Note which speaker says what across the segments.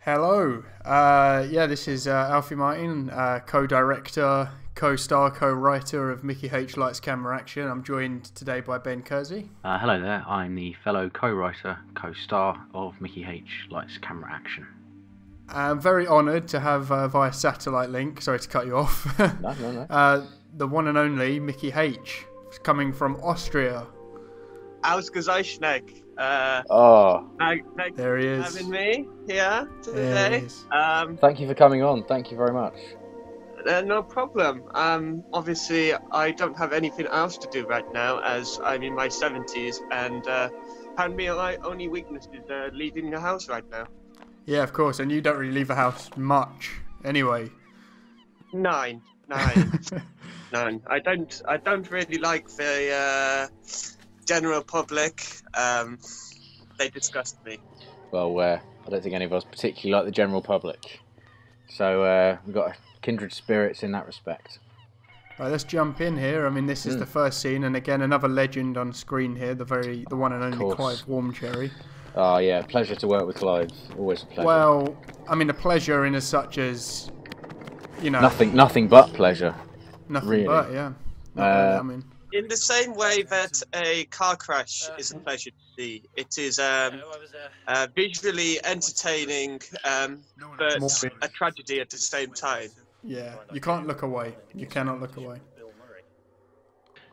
Speaker 1: Hello. This is Alfie Martin, co-director, co-star, co-writer of Mickey H. Lights Camera Action. I'm joined today by Ben Kersey.
Speaker 2: Hello there, I'm the fellow co-writer, co-star of Mickey H. Lights Camera Action.
Speaker 1: I'm very honoured to have via satellite link, sorry to cut you off,
Speaker 2: No.
Speaker 1: The one and only Mickey H. coming from Austria.
Speaker 3: Ausgezeichnet.
Speaker 1: There he is.
Speaker 3: Having me here today.
Speaker 4: Thank you for coming on. Thank you very much.
Speaker 3: No problem. Obviously, I don't have anything else to do right now, as I'm in my 70s, and apparently my only weakness is leaving the house right now.
Speaker 1: Yeah, of course, and you don't really leave the house much, anyway.
Speaker 3: Nine. None. I don't really like the general public. They disgust me.
Speaker 4: Well, I don't think any of us particularly like the general public. So we've got kindred spirits in that respect.
Speaker 1: Right, let's jump in here. I mean, this is the first scene, and again, another legend on screen here, the one and only Clive Warmcherry.
Speaker 4: Oh, yeah, pleasure to work with Clive. Always a pleasure.
Speaker 1: Well, I mean, a pleasure in as such as, you know...
Speaker 4: Nothing but pleasure.
Speaker 1: Nothing
Speaker 4: really.
Speaker 1: But, yeah. Really, I mean...
Speaker 3: In the same way that a car crash is a pleasure to see, it is visually entertaining, but a tragedy at the same time.
Speaker 1: Yeah, you can't look away. You cannot look away.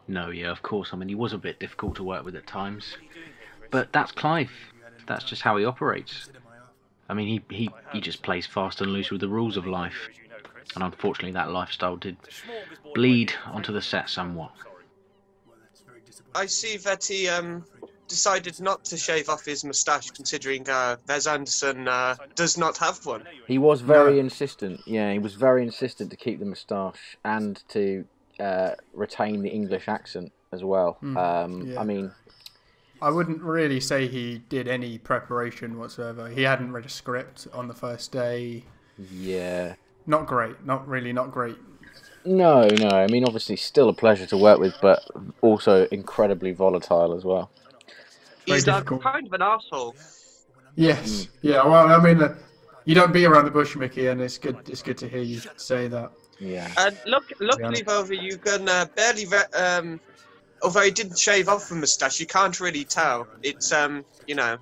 Speaker 2: No, yeah, of course. I mean, he was a bit difficult to work with at times. But that's Clive. That's just how he operates. I mean, he just plays fast and loose with the rules of life. And unfortunately, that lifestyle did bleed onto the set somewhat.
Speaker 3: I see that he decided not to shave off his moustache, considering Wes Anderson does not have one.
Speaker 4: He was very insistent. Yeah, he was very insistent to keep the moustache and to retain the English accent as well.
Speaker 1: Yeah.
Speaker 4: I mean...
Speaker 1: I wouldn't really say he did any preparation whatsoever. He hadn't read a script on the first day.
Speaker 4: Yeah.
Speaker 1: Not great. Not great.
Speaker 4: No. I mean, obviously, still a pleasure to work with, but also incredibly volatile as well.
Speaker 3: He's kind of an arsehole.
Speaker 1: Yes. Yeah. Well, I mean, you don't beat around the bush, Mickey, and it's good. It's good to hear you say that.
Speaker 4: Yeah.
Speaker 3: And luckily, over you can barely. Although he didn't shave off the moustache, you can't really tell. It's you know,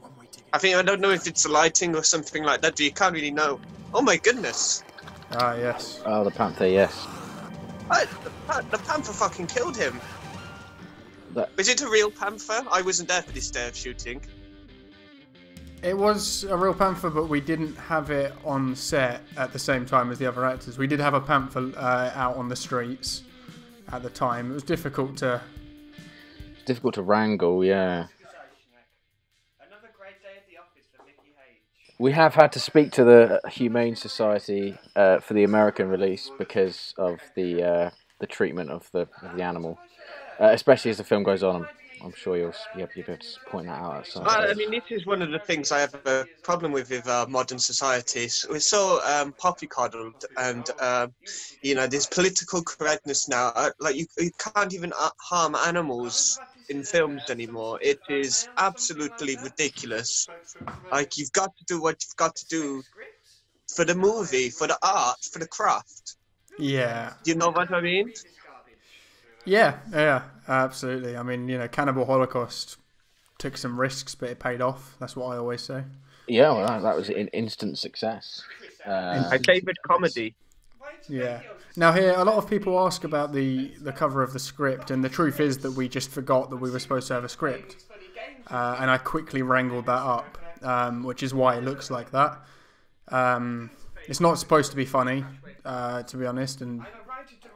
Speaker 3: I don't know if it's the lighting or something like that, but you can't really know. Oh my goodness.
Speaker 1: Ah, yes.
Speaker 4: Oh, the Panther, yes.
Speaker 3: The panther fucking killed him. Was it a real panther? I wasn't there for this day of shooting.
Speaker 1: It was a real panther, but we didn't have it on set at the same time as the other actors. We did have a panther out on the streets at the time. It was difficult to
Speaker 4: wrangle, yeah.
Speaker 3: Another great day at the office for Mickey H.
Speaker 4: We have had to speak to the Humane Society for the American release because of the treatment of the animal, especially as the film goes on. I'm sure you'll be able to point that out at some point.
Speaker 3: I mean, this is one of the things I have a problem with modern societies. We're so poppy-coddled, and there's political correctness now. Like you can't even harm animals in films anymore. It is absolutely ridiculous. Like, you've got to do what you've got to do for the movie, for the art, for the craft.
Speaker 1: Yeah.
Speaker 3: Do you know what I mean?
Speaker 1: Yeah, absolutely. I mean, Cannibal Holocaust took some risks, but it paid off. That's what I always say.
Speaker 4: Yeah, well, that was an instant success.
Speaker 3: My favourite comedy.
Speaker 1: Yeah. Now here, a lot of people ask about the cover of the script, and the truth is that we just forgot that we were supposed to have a script. And I quickly wrangled that up, which is why it looks like that. It's not supposed to be funny, to be honest, and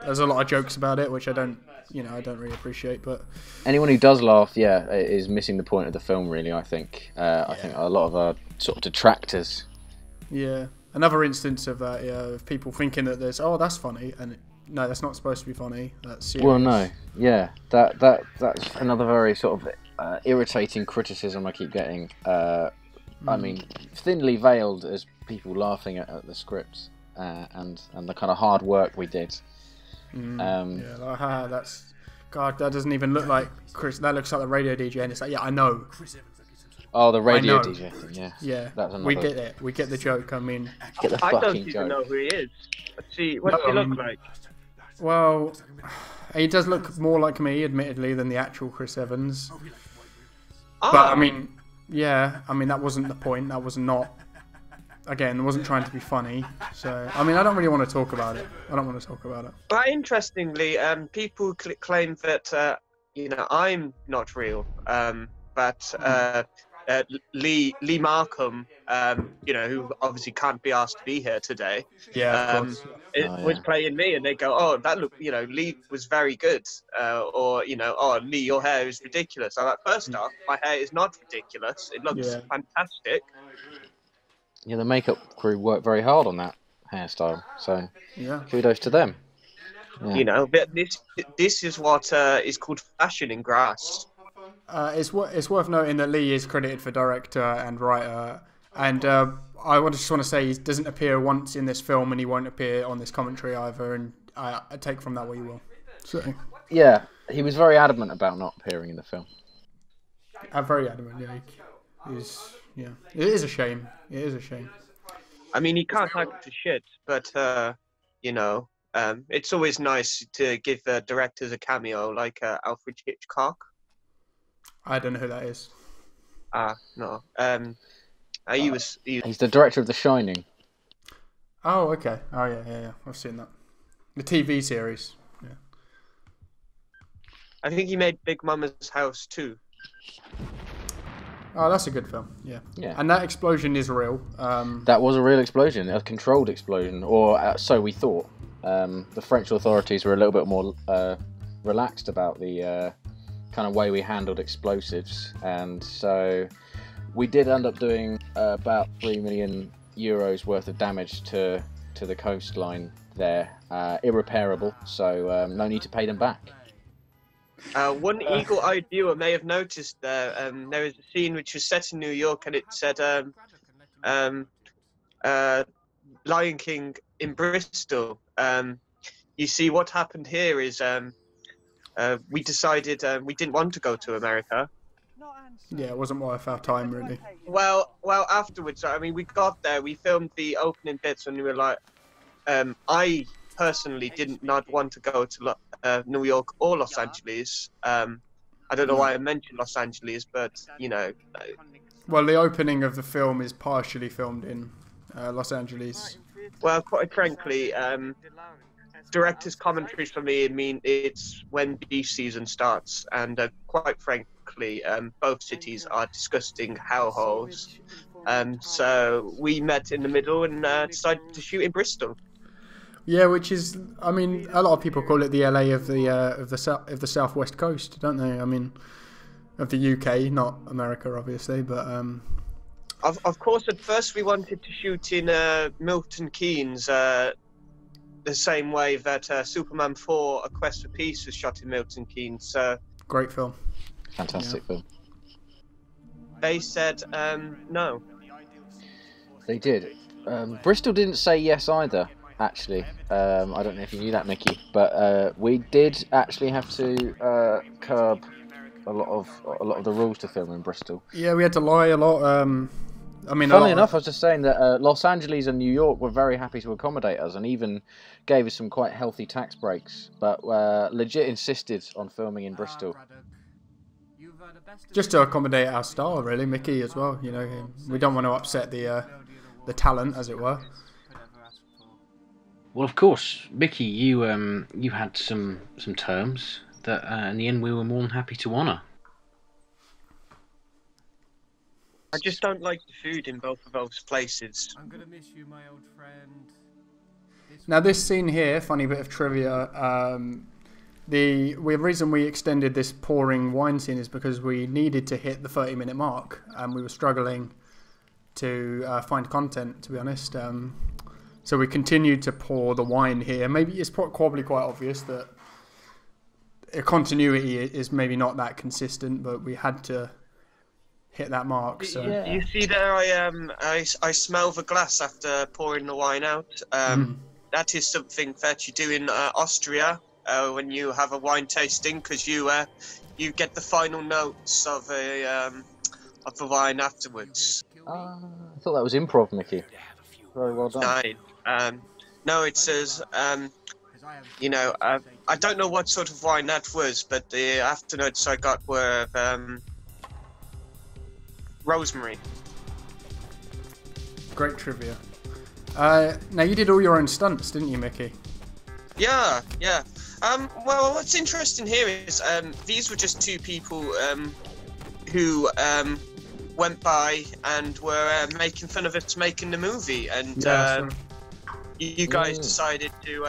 Speaker 1: there's a lot of jokes about it, which I don't really appreciate. But
Speaker 4: anyone who does laugh, is missing the point of the film, really, I think. I think a lot of our sort of detractors.
Speaker 1: Yeah. Another instance of that, of people thinking that that's funny, and no, that's not supposed to be funny. That's serious.
Speaker 4: Well, no, yeah, that's another very sort of irritating criticism I keep getting. I mean, thinly veiled as people laughing at the scripts and the kind of hard work we did.
Speaker 1: That's God. That doesn't even look like Chris. That looks like the radio DJ, and it's like, yeah, I know.
Speaker 4: Oh, the radio
Speaker 1: know.
Speaker 4: DJ thing, yeah.
Speaker 1: Yeah,
Speaker 4: That's another...
Speaker 1: we get it. We get the joke. I mean,
Speaker 4: Get the
Speaker 3: I don't
Speaker 4: fucking
Speaker 3: even
Speaker 4: joke.
Speaker 3: know who he is. Let's see, what does he look like?
Speaker 1: well, he does look more like me, admittedly, than the actual Chris Evans.
Speaker 3: Oh,
Speaker 1: But I mean, yeah, I mean that wasn't the point. That was not. Again, it wasn't trying to be funny. So I mean, I don't really want to talk about it.
Speaker 3: but interestingly, people claim that I'm not real. But Lee Markham, who obviously can't be asked to be here today,
Speaker 1: Yeah, of course.
Speaker 3: was playing me, and they go, "Oh, that look, Lee was very good," or "Oh, Lee, your hair is ridiculous." I'm like, first off, my hair is not ridiculous. It looks fantastic.
Speaker 4: Yeah, the makeup crew worked very hard on that hairstyle, so
Speaker 1: Yeah.
Speaker 4: kudos to them. Yeah.
Speaker 3: But this is what is called fashion in grass.
Speaker 1: It's worth noting that Lee is credited for director and writer, and I just want to say he doesn't appear once in this film, and he won't appear on this commentary either. And I take from that what you will. So,
Speaker 4: Yeah, he was very adamant about not appearing in the film.
Speaker 1: I'm very adamant. Yeah, it is a shame. It is a shame.
Speaker 3: I mean, he can't act for shit, but it's always nice to give directors a cameo, like Alfred Hitchcock.
Speaker 1: I don't know who that is.
Speaker 3: No.
Speaker 4: He's the director of The Shining.
Speaker 1: Oh, okay. Oh, yeah. I've seen that. The TV series. Yeah.
Speaker 3: I think he made Big Mama's House too.
Speaker 1: Oh, that's a good film. Yeah.
Speaker 4: Yeah.
Speaker 1: And that explosion is real.
Speaker 4: That was a real explosion, a controlled explosion, or so we thought. The French authorities were a little bit more relaxed about the kind of way we handled explosives, and so we did end up doing about €3 million worth of damage to the coastline there, irreparable. So no need to pay them back.
Speaker 3: One eagle-eyed viewer may have noticed there was a scene which was set in New York, and it said Lion King in Bristol. You see, what happened here is we decided we didn't want to go to America.
Speaker 1: Yeah, it wasn't worth our time, really.
Speaker 3: Well, afterwards, I mean, we got there, we filmed the opening bits, and we were like, I personally did not want to go to New York or Los Angeles. I don't know why I mentioned Los Angeles, but,
Speaker 1: Well, the opening of the film is partially filmed in Los Angeles.
Speaker 3: Well, quite frankly, director's commentaries for me mean it's when beach season starts, and quite frankly, both cities are disgusting hellholes. So we met in the middle and decided to shoot in Bristol.
Speaker 1: Yeah, which is, I mean, a lot of people call it the LA of the southwest coast, don't they? I mean, of the UK, not America, obviously, but.
Speaker 3: Of course, at first we wanted to shoot in Milton Keynes, the same way that Superman 4: A Quest for Peace was shot in Milton Keynes.
Speaker 1: Great film.
Speaker 4: Fantastic film.
Speaker 3: They said no.
Speaker 4: They did. Bristol didn't say yes either, actually. I don't know if you knew that, Mickey, but we did actually have to curb a lot of the rules to film in Bristol.
Speaker 1: Yeah, we had to lie a lot. I mean,
Speaker 4: funnily enough, I was just saying that Los Angeles and New York were very happy to accommodate us, and even gave us some quite healthy tax breaks, but legit insisted on filming in Bristol.
Speaker 1: Just to accommodate our star, really, Mickey as well. You know, we don't want to upset the talent, as it were.
Speaker 2: Well, of course, Mickey, you had some terms that in the end we were more than happy to honour.
Speaker 3: I just don't like the food in both of those places.
Speaker 5: I'm gonna miss you, my old friend.
Speaker 1: Now, this scene here, funny bit of trivia. The reason we extended this pouring wine scene is because we needed to hit the 30-minute mark, and we were struggling to find content, to be honest. So we continued to pour the wine here. Maybe it's probably quite obvious that continuity is maybe not that consistent, but we had to hit that mark. So
Speaker 3: you see there, I smell the glass after pouring the wine out. That is something that you do in Austria when you have a wine tasting, because you get the final notes of of the wine afterwards.
Speaker 4: I thought that was improv, Mickey. Very well done.
Speaker 3: No, it says, you know, I don't know what sort of wine that was, but the afternotes I got were rosemary.
Speaker 1: Great trivia. Now, you did all your own stunts, didn't you, Mickey?
Speaker 3: Yeah. Well, what's interesting here is these were just two people who went by and were making fun of us making the movie, and you guys decided to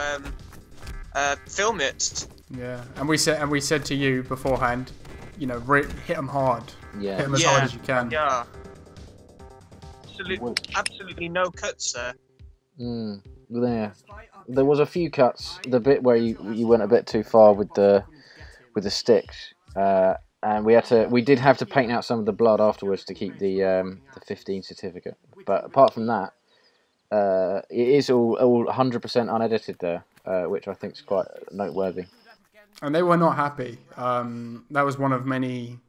Speaker 3: film it.
Speaker 1: Yeah, and we said to you beforehand, you know, hit them hard.
Speaker 4: Yeah.
Speaker 1: Hit them as hard as you can.
Speaker 3: Yeah. Absolutely no cuts there.
Speaker 4: There was a few cuts. The bit where you went a bit too far with the sticks, and we did have to paint out some of the blood afterwards to keep the 15 certificate. But apart from that, it is all 100% unedited there, which I think is quite noteworthy.
Speaker 1: And they were not happy. That was one of many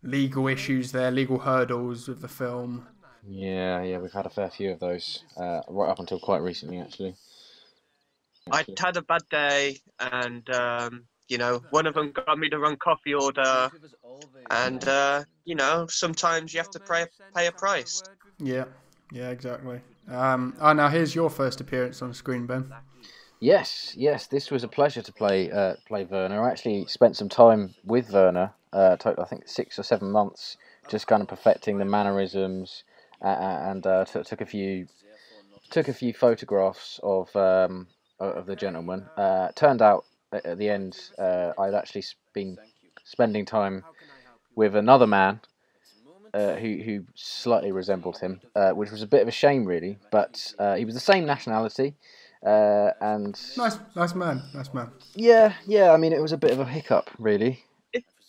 Speaker 1: legal issues there, legal hurdles with the film.
Speaker 4: Yeah, we've had a fair few of those, right up until quite recently, actually.
Speaker 3: I'd had a bad day, and you know, one of them got me the wrong coffee order, and you know, sometimes you have to pay a price.
Speaker 1: Yeah, exactly. Now here's your first appearance on screen, Ben.
Speaker 4: Yes, this was a pleasure to play Werner. I actually spent some time with Werner, I think 6 or 7 months, just kind of perfecting the mannerisms, and took a few photographs of the gentleman. Turned out at the end, I'd actually been spending time with another man who slightly resembled him, which was a bit of a shame, really. But he was the same nationality, and
Speaker 1: nice man.
Speaker 4: Yeah. I mean, it was a bit of a hiccup, really.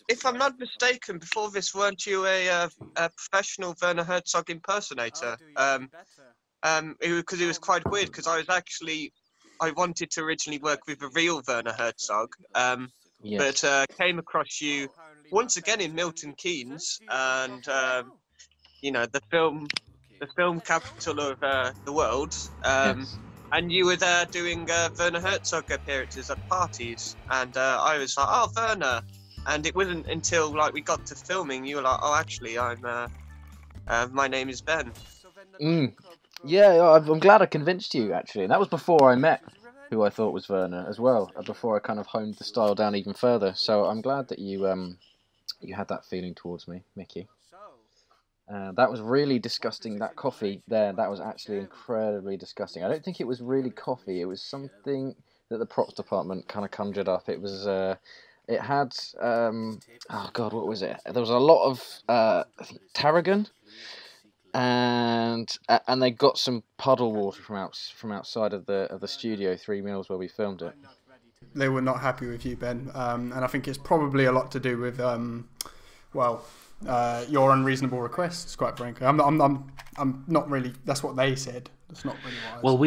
Speaker 3: If I'm not mistaken, before this, weren't you a professional Werner Herzog impersonator? Because it was quite weird. Because I wanted to originally work with a real Werner Herzog,
Speaker 4: Yes.
Speaker 3: but came across you once again in Milton Keynes, and you know, the film capital of the world.
Speaker 4: Yes.
Speaker 3: And you were there doing Werner Herzog appearances at parties, and I was like, "Oh, Werner." And it wasn't until like we got to filming, you were like, "Oh, actually, my name is Ben."
Speaker 4: Yeah, I'm glad I convinced you, actually. And that was before I met who I thought was Werner as well, before I kind of honed the style down even further. So I'm glad that you had that feeling towards me, Mickey. That was really disgusting. That coffee there, that was actually incredibly disgusting. I don't think it was really coffee. It was something that the props department kind of conjured up. It was... It had, oh God, what was it? There was a lot of, I think, tarragon, and they got some puddle water from outside of the studio 3 Mills where we filmed it.
Speaker 1: They were not happy with you, Ben, and I think it's probably a lot to do with, your unreasonable requests. Quite frankly, I'm not really. That's what they said. That's not really what I said.
Speaker 2: Well,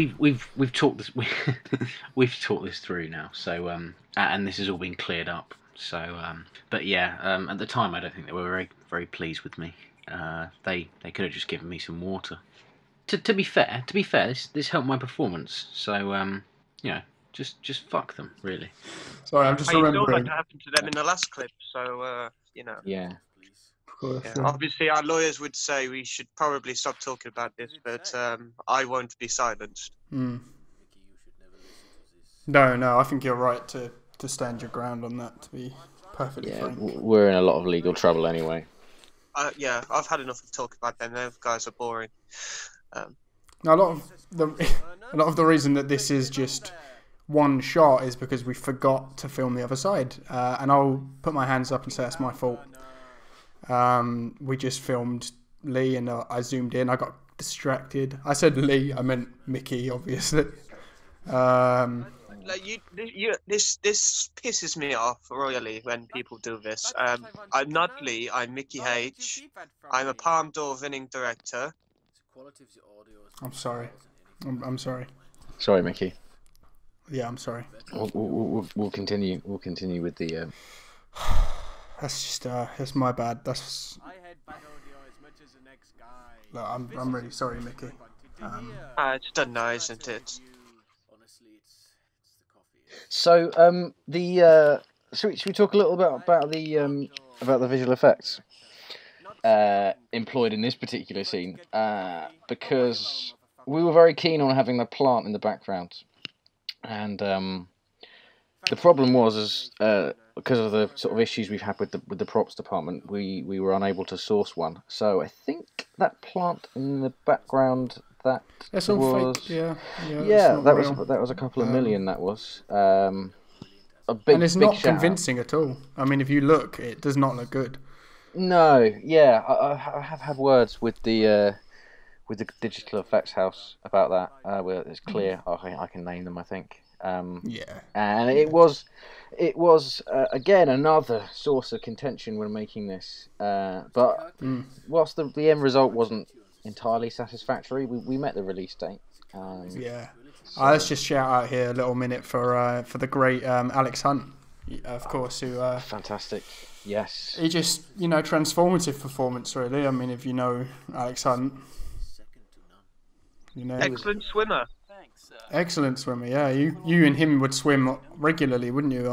Speaker 2: we've talked this we've talked this through now. So and this has all been cleared up. So but yeah, at the time I don't think they were very very pleased with me. They could have just given me some water. To be fair, this helped my performance. So you know, just fuck them, really.
Speaker 1: Sorry, I'm just remembering.
Speaker 3: That happened to them in the last clip. So you know.
Speaker 4: Yeah.
Speaker 1: Yeah.
Speaker 3: Obviously, our lawyers would say we should probably stop talking about this, but I won't be silenced.
Speaker 1: No, I think you're right to stand your ground on that, to be perfectly frank.
Speaker 4: We're in a lot of legal trouble anyway.
Speaker 3: Yeah, I've had enough of talking about them. Those guys are boring.
Speaker 1: Now, a lot of the reason that this is just one shot is because we forgot to film the other side, and I'll put my hands up and say that's my fault. We just filmed Lee, and I zoomed in. I got distracted. I said Lee, I meant Mickey, obviously.
Speaker 3: This pisses me off royally when people do this. I'm not Lee. I'm Mickey H. I'm a Palme d'Or winning director.
Speaker 1: I'm sorry. I'm sorry.
Speaker 4: Sorry, Mickey.
Speaker 1: Yeah, I'm sorry.
Speaker 4: We'll continue. We'll continue with the.
Speaker 1: That's just that's my bad. That's Look, I'm really sorry, Mickey.
Speaker 3: It's done now, isn't it?
Speaker 4: So, should we talk a little bit about the visual effects employed in this particular scene? Because we were very keen on having the plant in the background, and the problem was because of the sort of issues we've had with the props department, we were unable to source one. So I think that plant in the background
Speaker 1: That's all
Speaker 4: was
Speaker 1: fake. Yeah,
Speaker 4: that
Speaker 1: real.
Speaker 4: was a couple of million. That was a big,
Speaker 1: and it's
Speaker 4: big
Speaker 1: not
Speaker 4: shout
Speaker 1: convincing at all. I mean, if you look, it does not look good.
Speaker 4: No, yeah, I have had words with the digital effects house about that. Where it's clear, I can name them. I think.
Speaker 1: Yeah.
Speaker 4: And it was again another source of contention when making this. But whilst the end result wasn't entirely satisfactory, we met the release date.
Speaker 1: Yeah. Let's just shout out here a little minute for the great Alex Hunt, of course, who
Speaker 4: fantastic. Yes.
Speaker 1: He just transformative performance really. I mean, if you know Alex Hunt,
Speaker 3: excellent swimmer.
Speaker 1: Excellent swimmer, yeah. You and him would swim regularly, wouldn't you,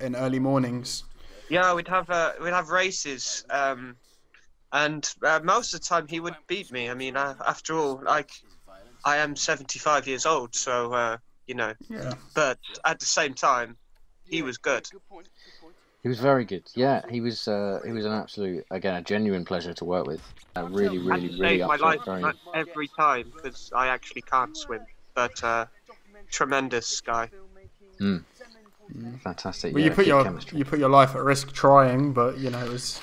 Speaker 1: in early mornings?
Speaker 3: Yeah, we'd have races, and most of the time he would beat me. I mean, after all, I am 75 years old, so Yeah. But at the same time, he was good.
Speaker 4: He was very good. Yeah, he was an absolute, again, a genuine pleasure to work with. Really
Speaker 3: my life every time because I actually can't swim. But tremendous guy.
Speaker 4: Fantastic.
Speaker 1: Well,
Speaker 4: yeah,
Speaker 1: you put your life at risk trying, but it's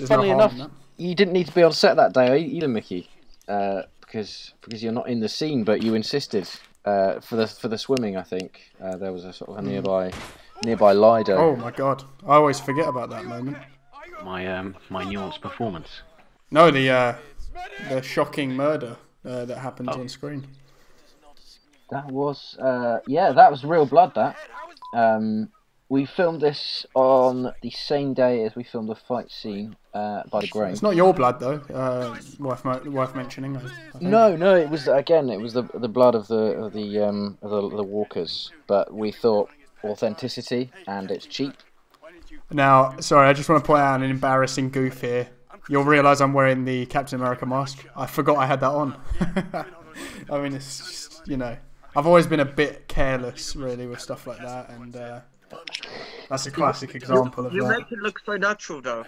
Speaker 4: Funnily enough, you didn't need to be on set that day either, Mickey, because you're not in the scene, but you insisted for the swimming. I think there was a sort of a nearby Lido.
Speaker 1: Oh my god, I always forget about that moment.
Speaker 2: My nuanced performance.
Speaker 1: No, the shocking murder that happens on screen.
Speaker 4: That was that was real blood. That we filmed this on the same day as we filmed a fight scene by the grave.
Speaker 1: It's not your blood though. Worth mentioning. I think.
Speaker 4: No, it was the blood of the walkers. But we thought authenticity, and it's cheap.
Speaker 1: Now, sorry, I just want to point out an embarrassing goof here. You'll realise I'm wearing the Captain America mask. I forgot I had that on. I mean, it's just, I've always been a bit careless, really, with stuff like that, and that's a classic example of that.
Speaker 3: You make it look so natural, though.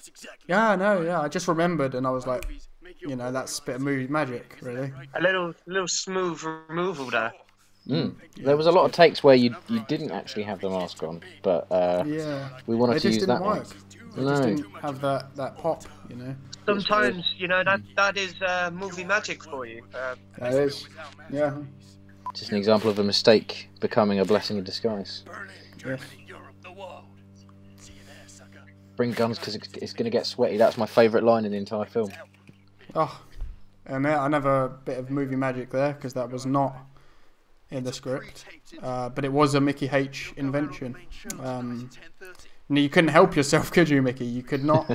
Speaker 1: Yeah, I know, yeah. I just remembered, and I was like, that's a bit of movie magic, really.
Speaker 3: A little smooth removal there.
Speaker 4: There was a lot of takes where you didn't actually have the mask on, but we wanted to use that one.
Speaker 1: It just didn't have that pop,
Speaker 3: Sometimes, that is movie magic for you.
Speaker 1: That is, yeah.
Speaker 4: Just an example of a mistake becoming a blessing in disguise.
Speaker 1: Yes.
Speaker 4: Bring guns because it's going to get sweaty. That's my favourite line in the entire film.
Speaker 1: Oh, and another bit of movie magic there, because that was not in the script, but it was a Mickey H invention. You couldn't help yourself, could you, Mickey? You could not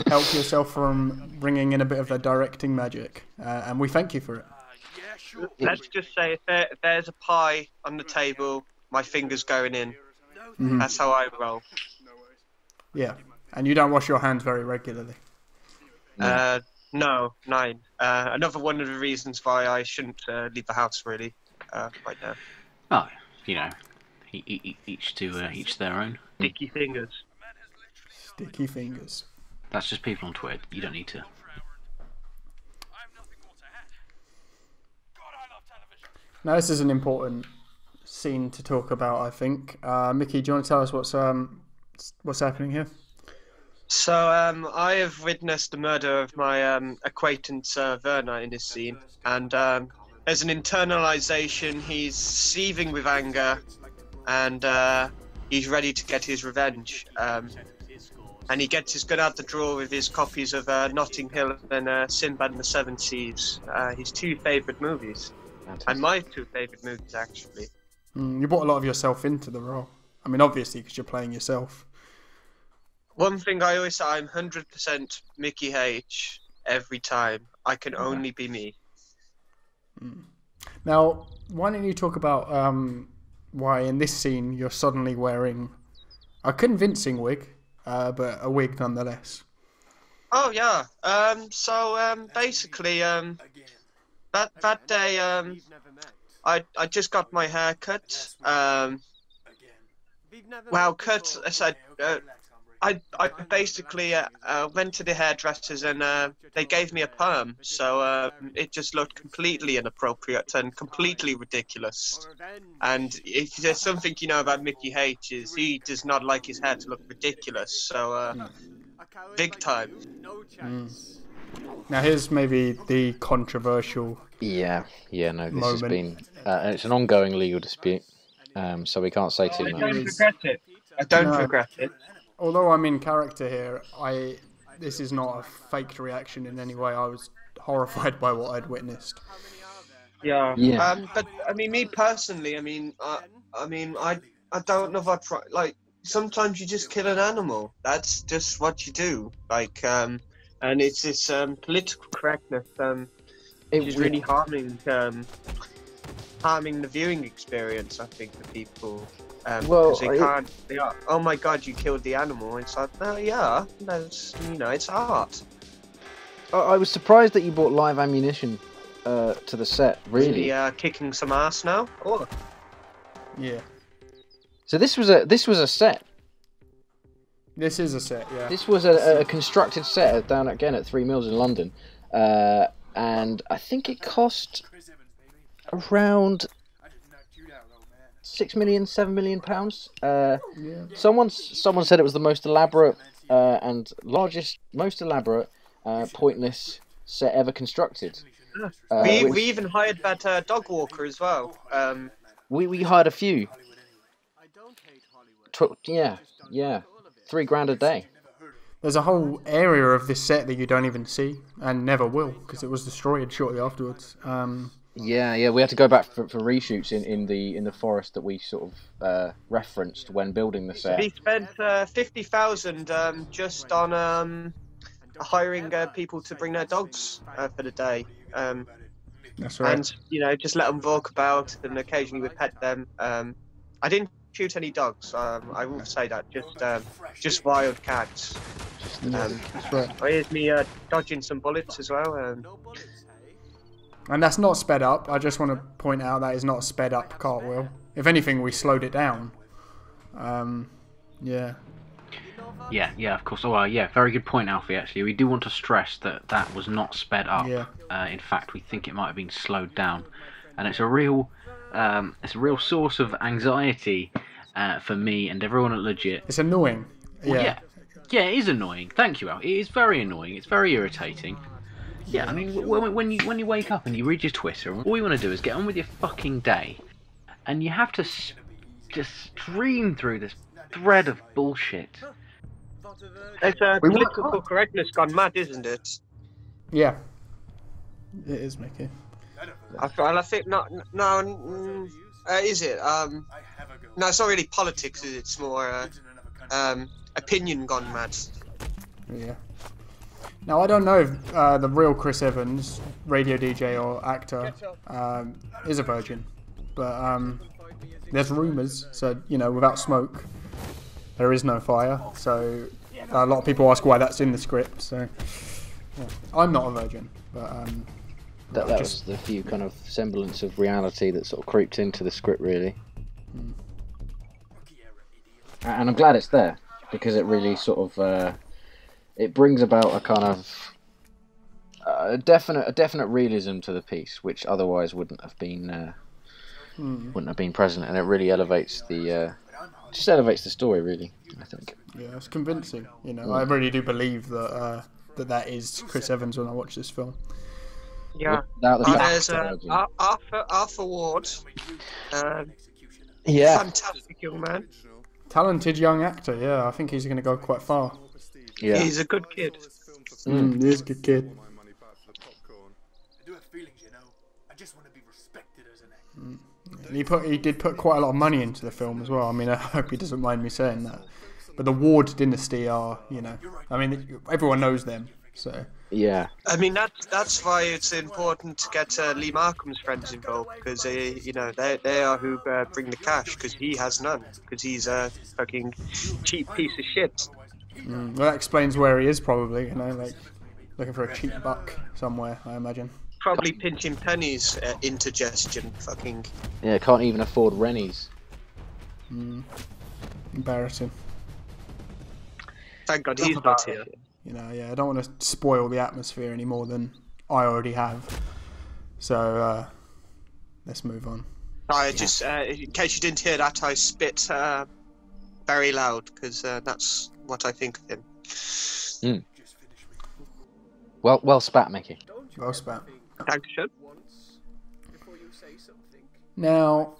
Speaker 1: help yourself from bringing in a bit of the directing magic, and we thank you for it.
Speaker 3: Let's just say if there's a pie on the table, my finger's going in. Mm-hmm. That's how I roll.
Speaker 1: Yeah, and you don't wash your hands very regularly.
Speaker 3: No, 9. Another one of the reasons why I shouldn't leave the house, really, right now.
Speaker 2: Oh, each to their own.
Speaker 3: Sticky fingers.
Speaker 1: Sticky fingers.
Speaker 2: That's just people on Twitter. You don't need to.
Speaker 1: Now, this is an important scene to talk about, I think. Mickey, do you want to tell us what's happening here?
Speaker 3: So, I have witnessed the murder of my acquaintance Werner in this scene, and there's an internalization. He's seething with anger, and he's ready to get his revenge. And he gets his gun out the drawer with his copies of Notting Hill and Sinbad and the Seven Seas, his 2 favourite movies. Fantastic. And my 2 favourite movies, actually.
Speaker 1: You brought a lot of yourself into the role. I mean, obviously, because you're playing yourself.
Speaker 3: One thing I always say, I'm 100% Mickey H, every time. I can only be me.
Speaker 1: Now, why don't you talk about why in this scene you're suddenly wearing a convincing wig, but a wig nonetheless?
Speaker 3: Oh yeah. Basically, that day, I just got my hair cut. Cut. I said, I basically went to the hairdressers and they gave me a perm, so it just looked completely inappropriate and completely ridiculous. And if there's something you know about Mickey H is he does not like his hair to look ridiculous, so big time.
Speaker 1: Now here's maybe the controversial
Speaker 4: No, this
Speaker 1: moment.
Speaker 4: has been it's an ongoing legal dispute, so we can't say too
Speaker 3: I
Speaker 4: much.
Speaker 3: don't regret it. I don't
Speaker 1: No.
Speaker 3: regret it.
Speaker 1: Although I'm in character here, this is not a faked reaction in any way. I was horrified by what I'd witnessed.
Speaker 3: Yeah.
Speaker 4: Yeah.
Speaker 3: But I mean, me personally, I don't know if like. Sometimes you just kill an animal. That's just what you do. Like, and it's this political correctness. Is really harming the viewing experience. I think for people. Because they can't. They are, oh my God! You killed the animal. It's like, no, yeah, that's it's art.
Speaker 4: I was surprised that you brought live ammunition to the set. Really?
Speaker 3: Kicking some ass now. Oh.
Speaker 1: Yeah.
Speaker 4: So this was a set.
Speaker 1: This is a set, yeah.
Speaker 4: This was a constructed set down again at 3 Mills in London, and I think it cost around 6 million, 7 million pounds. Someone said it was the most elaborate and most elaborate pointless set ever constructed.
Speaker 3: We even hired that dog walker as well.
Speaker 4: We hired a few. Yeah. $3,000 a day.
Speaker 1: There's a whole area of this set that you don't even see and never will because it was destroyed shortly afterwards.
Speaker 4: Yeah, we had to go back for reshoots in the forest that we sort of referenced when building the set.
Speaker 3: We spent 50,000 just on hiring people to bring their dogs for the day.
Speaker 1: That's right.
Speaker 3: And just let them walk about, and occasionally we pet them. I didn't shoot any dogs. I will say that just wild cats.
Speaker 1: That's right.
Speaker 3: Here's me dodging some bullets as well.
Speaker 1: And that's not sped up. I just want to point out that is not a sped up cartwheel. If anything, we slowed it down. Yeah.
Speaker 2: Yeah, of course. Oh, yeah, very good point, Alfie, actually. We do want to stress that was not sped up.
Speaker 1: Yeah.
Speaker 2: In fact, we think it might have been slowed down. And it's a real source of anxiety for me and everyone at Legit.
Speaker 1: It's annoying.
Speaker 2: Well, yeah, it is annoying. Thank you, Al. It is very annoying. It's very irritating. Yeah, I mean, when you wake up and you read your Twitter, all you want to do is get on with your fucking day, and you have to just stream through this thread of bullshit.
Speaker 3: It's political correctness gone mad, isn't it?
Speaker 1: Yeah. It is, Mickey.
Speaker 3: I think not. No, is it? No, it's not really politics. It's more opinion gone mad.
Speaker 1: Yeah. Now, I don't know if the real Chris Evans, radio DJ or actor, is a virgin, but there's rumours. So without smoke, there is no fire. So a lot of people ask why that's in the script. So yeah. I'm not a virgin, but
Speaker 4: that was the few kind of semblance of reality that sort of creeped into the script, really. And I'm glad it's there because it really sort of it brings about a kind of a definite realism to the piece, which otherwise wouldn't have been present, and it really elevates the story, really. I think.
Speaker 1: Yeah, it's convincing. I really do believe that that is Chris Evans when I watch this film.
Speaker 3: Yeah. There's Arthur Ward.
Speaker 4: Yeah.
Speaker 3: Fantastic young man.
Speaker 1: Talented young actor. Yeah, I think he's going to go quite far.
Speaker 4: Yeah.
Speaker 3: He's a good kid.
Speaker 1: He is a good kid. He did put quite a lot of money into the film as well. I mean, I hope he doesn't mind me saying that. But the Ward dynasty are, I mean, everyone knows them. So
Speaker 4: Yeah.
Speaker 3: I mean, that's why it's important to get Lee Markham's friends involved, because they are who bring the cash, because he has none, because he's a fucking cheap piece of shit.
Speaker 1: well, that explains where he is probably. Like looking for a cheap buck somewhere, I imagine.
Speaker 3: Probably pinching pennies, indigestion, fucking.
Speaker 4: Yeah, can't even afford Rennies.
Speaker 1: Embarrassing.
Speaker 3: Thank God he's not here.
Speaker 1: Yeah, I don't want to spoil the atmosphere any more than I already have. So let's move on.
Speaker 3: I just, in case you didn't hear that, I spit very loud, because that's what I think of him.
Speaker 4: Well spat, Mickey.
Speaker 1: Well spat.
Speaker 3: Thanks, Sean.
Speaker 1: Now,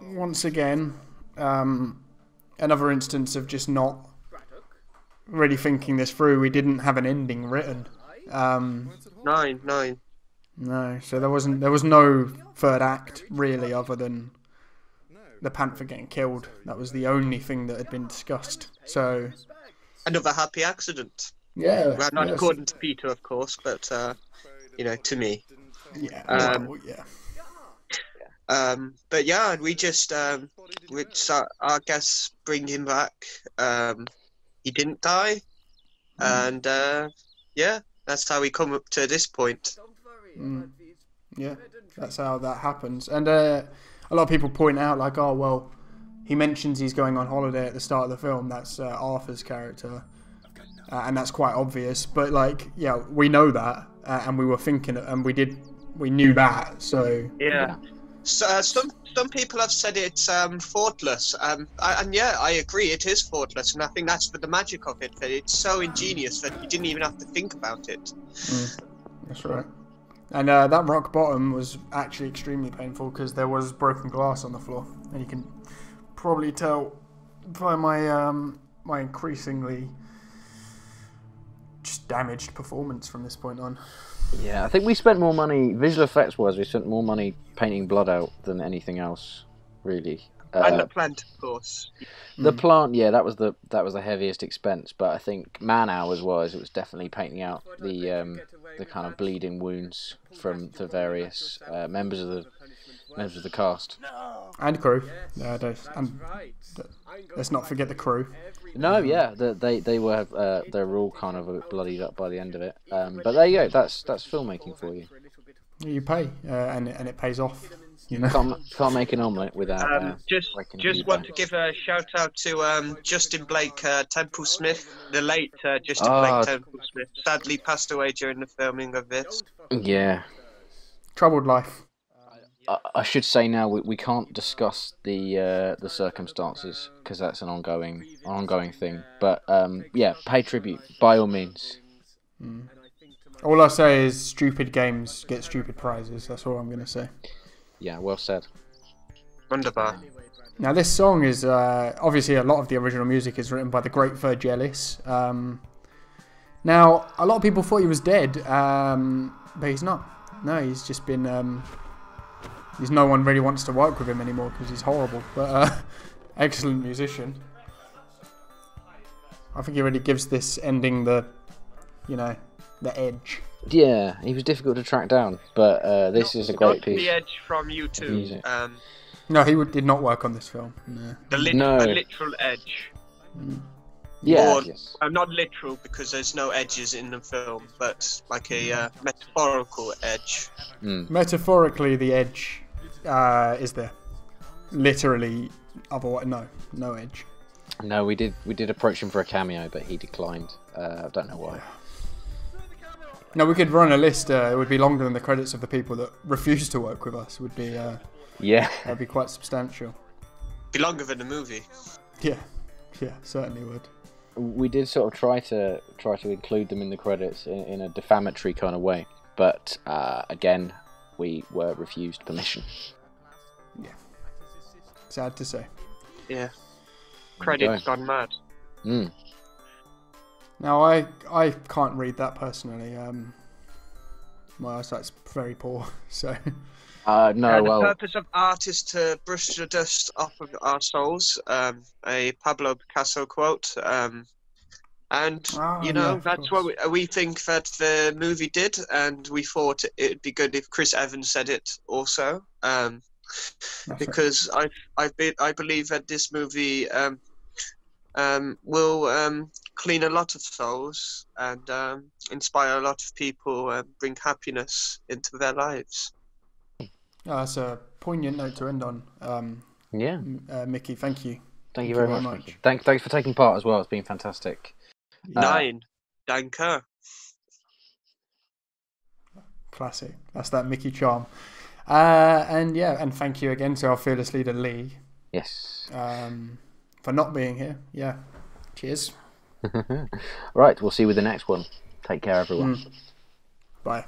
Speaker 1: once again, another instance of just not really thinking this through. We didn't have an ending written.
Speaker 3: Nine.
Speaker 1: No, so there was no third act really, other than the Panther getting killed. That was the only thing that had been discussed. So
Speaker 3: Another happy accident.
Speaker 1: yeah,
Speaker 3: Well, not according to Peter, of course, but to me.
Speaker 1: Yeah,
Speaker 3: But yeah, we just I guess bring him back. He didn't die, and yeah, that's how we come up to this point.
Speaker 1: Yeah, that's how that happens. And a lot of people point out, like, oh well, he mentions he's going on holiday at the start of the film. That's Arthur's character, and that's quite obvious. But like, yeah, we know that, and we were thinking, and we knew that. So
Speaker 3: yeah. So, some people have said it's thoughtless, and yeah, I agree, it is thoughtless, and I think that's the magic of it. That it's so ingenious that you didn't even have to think about it.
Speaker 1: That's right. And that rock bottom was actually extremely painful because there was broken glass on the floor, and you can probably tell by my increasingly just damaged performance from this point on.
Speaker 4: Yeah, I think we spent more money, visual effects wise, we spent more money painting blood out than anything else, really.
Speaker 3: And the plant, of course.
Speaker 4: The plant, yeah, that was the heaviest expense, but I think man hours wise, it was definitely painting out the kind of bleeding wounds from the various members of the cast
Speaker 1: and crew. Let's not forget the crew.
Speaker 4: No, yeah, they were all kind of a bit bloodied up by the end of it. But there you go. That's filmmaking for you.
Speaker 1: You pay, and it pays off.
Speaker 4: Can't make an omelette without.
Speaker 3: Just want to give a shout out to Justin Blake Temple-Smith, the late Justin Blake Temple-Smith. Sadly passed away during the filming of this.
Speaker 4: Yeah.
Speaker 1: Troubled life.
Speaker 4: I should say now we can't discuss the circumstances because that's an ongoing thing. But yeah, pay tribute by all means.
Speaker 1: All I say is stupid games get stupid prizes. That's all I'm going to say.
Speaker 4: Yeah, well said.
Speaker 3: Wunderbar.
Speaker 1: Now this song is obviously a lot of the original music is written by the great Virgilius. Now a lot of people thought he was dead, but he's not. No, he's just been. No one really wants to work with him anymore because he's horrible. But excellent musician. I think he really gives this ending the edge.
Speaker 4: Yeah, he was difficult to track down, but this is a great piece.
Speaker 3: The edge from U2.
Speaker 1: No, he did not work on this film. No.
Speaker 3: A literal edge.
Speaker 4: Yeah,
Speaker 3: or, not literal because there's no edges in the film, but like a metaphorical edge.
Speaker 1: Metaphorically, the edge is there. Literally, otherwise, no edge.
Speaker 4: No, we did approach him for a cameo, but he declined. I don't know why.
Speaker 1: No, we could run a list. It would be longer than the credits of the people that refused to work with us. Would be
Speaker 4: yeah,
Speaker 1: that'd be quite substantial.
Speaker 3: Be longer than the movie.
Speaker 1: Yeah, certainly would.
Speaker 4: We did sort of try to include them in the credits in a defamatory kind of way, but again, we were refused permission.
Speaker 1: Yeah, sad to say.
Speaker 3: Yeah, credits gone mad.
Speaker 1: Now I can't read that personally. My eyesight's very poor, so.
Speaker 3: The purpose of art is to brush the dust off of our souls. A Pablo Picasso quote. And
Speaker 1: Yeah,
Speaker 3: that's what we think that the movie did, and we thought it'd be good if Chris Evans said it also, because I believe that this movie will clean a lot of souls and inspire a lot of people and bring happiness into their lives.
Speaker 1: That's a poignant note to end on.
Speaker 4: Yeah.
Speaker 1: Mickey, thank you.
Speaker 4: Thank you very much, Mickey. Thanks for taking part as well. It's been fantastic.
Speaker 3: 9. Danke.
Speaker 1: Classic. That's that Mickey charm. And thank you again to our fearless leader, Lee.
Speaker 4: Yes.
Speaker 1: For not being here. Yeah. Cheers.
Speaker 4: Right, we'll see you with the next one. Take care, everyone.
Speaker 1: Bye.